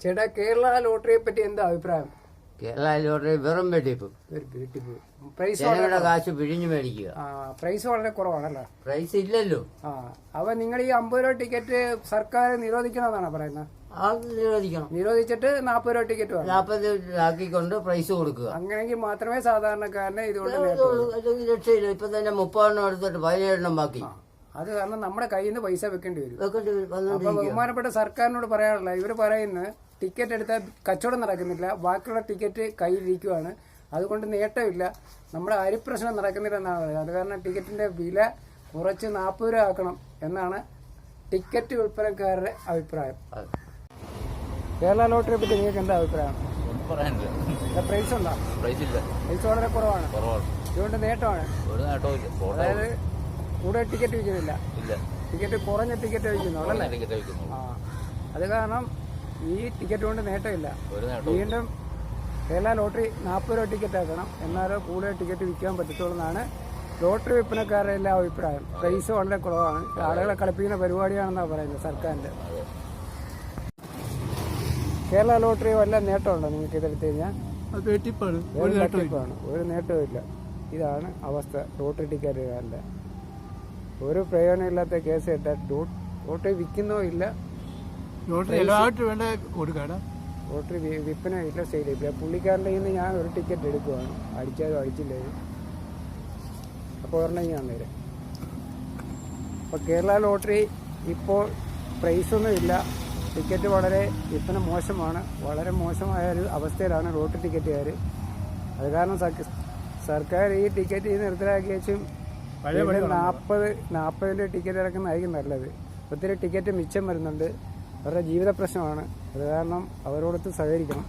ചേട്ടാ കേരള ലോട്ടറിയെ പറ്റി എന്താ അഭിപ്രായം? കേരള ലോട്ടറി വെറും വെട്ടിപ്പ്. പ്രൈസ് ജനങ്ങളുടെ കാശ് പിഴിഞ്ഞു മേടിക്കുക. പ്രൈസ് വളരെ കുറവാണല്ലോ. പ്രൈസ് ഇല്ലല്ലോ. അപ്പൊ നിങ്ങൾ ഈ 50 രൂപ ടിക്കറ്റ് സർക്കാർ നിരോധിക്കണമെന്നാണ് പറയുന്നത്. അത് നിരോധിക്കണം. നിരോധിച്ചിട്ട് 40 രൂപ ടിക്കറ്റ് 40 ആക്കിക്കൊണ്ട് പ്രൈസ് കൊടുക്കുക. അങ്ങനെയെങ്കിൽ മാത്രമേ സാധാരണക്കാരനെ ഇതുകൊണ്ട് രക്ഷയില്ല. ഇപ്പൊ തന്നെ 30 എടുത്തിട്ട് 17 ബാക്കി. അത് കാരണം നമ്മുടെ കയ്യിൽ നിന്ന് പൈസ വെക്കേണ്ടി വരും. അപ്പൊ ബഹുമാനപ്പെട്ട സർക്കാരിനോട് പറയാനുള്ള ഇവർ പറയുന്നത് ടിക്കറ്റ് എടുത്താൽ കച്ചവടം നടക്കുന്നില്ല, ബാക്കിയുള്ള ടിക്കറ്റ് കയ്യിലിരിക്കുവാണ്, അതുകൊണ്ട് നേട്ടമില്ല, നമ്മുടെ അരിപ്രശ്നം നടക്കുന്നില്ല എന്നാണ് പറയുന്നത്. അത് കാരണം ടിക്കറ്റിന്റെ വില കുറച്ച് 40 രൂപ ആക്കണം എന്നാണ് ടിക്കറ്റ് വിൽപ്പനക്കാരുടെ അഭിപ്രായം. കേരള ലോട്ടറിയെ പറ്റി നിങ്ങൾക്ക് എന്താ അഭിപ്രായം? പ്രൈസ് ഉണ്ടോ? പ്രൈസ് വളരെ കുറവാണ്. ഇതുകൊണ്ട് നേട്ടമാണ്. അതായത് കൂടുതൽ ടിക്കറ്റ് വിൽക്കുന്നില്ല, ടിക്കറ്റ് കുറഞ്ഞ ടിക്കറ്റ് വിൽക്കുന്നുള്ളൂ. അത് കാരണം ഈ ടിക്കറ്റ് കൊണ്ട് നേട്ടമില്ല. വീണ്ടും കേരള ലോട്ടറി 40 രൂപ ടിക്കറ്റ് ആക്കണം, എന്നാലോ കൂടുതൽ ടിക്കറ്റ് വിൽക്കാൻ പറ്റത്തുള്ളൂ എന്നാണ് ലോട്ടറി വിൽപ്പനക്കാരുടെ എല്ലാ അഭിപ്രായം. പ്രൈസ് വളരെ കുറവാണ്, ആളുകളെ കളിപ്പിക്കുന്ന പരിപാടിയാണെന്നാണ് പറയുന്നത് സർക്കാരിന്റെ. കേരള ലോട്ടറി വല്ല നേട്ടമുണ്ടോ നിങ്ങൾക്ക് ഇതെടുത്തു കഴിഞ്ഞാൽ? വെട്ടിപ്പാണ്, ഒരു നേട്ടവും ഇല്ല. ഇതാണ് അവസ്ഥ ലോട്ടറി ടിക്കറ്റുകാരുടെ. ഒരു പ്രയോജനമില്ലാത്ത കേസ് കേട്ടാൽ ലോട്ടറി വിൽക്കുന്നോ ഇല്ല, ലോട്ടറി എല്ലാവരും വേണ്ട കൊടുക്കാടാ. ലോട്ടറി വിൽപ്പന ഇല്ല, സെയിൽ ഇല്ല. പുള്ളിക്കാരൻ്റെ കയ്യിൽ നിന്ന് ഞാൻ ഒരു ടിക്കറ്റ് എടുക്കുവാണ്, അടിച്ചാലും അടിച്ചില്ലേ, അപ്പോൾ ഒരെണ്ണം ഞാൻ നേരെ. അപ്പോൾ കേരള ലോട്ടറി ഇപ്പോൾ പ്രൈസൊന്നും ഇല്ല, ടിക്കറ്റ് വളരെ വിൽപ്പന മോശമാണ്, വളരെ മോശമായ ഒരു അവസ്ഥയിലാണ് ലോട്ടറി ടിക്കറ്റുകാർ. അത് കാരണം സർക്കാർ ഈ ടിക്കറ്റ് നിർത്തലാക്കി വെച്ചും 40 ടിക്കറ്റ് ഇറക്കുന്നതായിരിക്കും നല്ലത്. ഒത്തിരി ടിക്കറ്റ് മിച്ചം വരുന്നുണ്ട്, അവരുടെ ജീവിത പ്രശ്നമാണ്. അത് കാരണം അവരോടൊത്ത് സഹകരിക്കണം.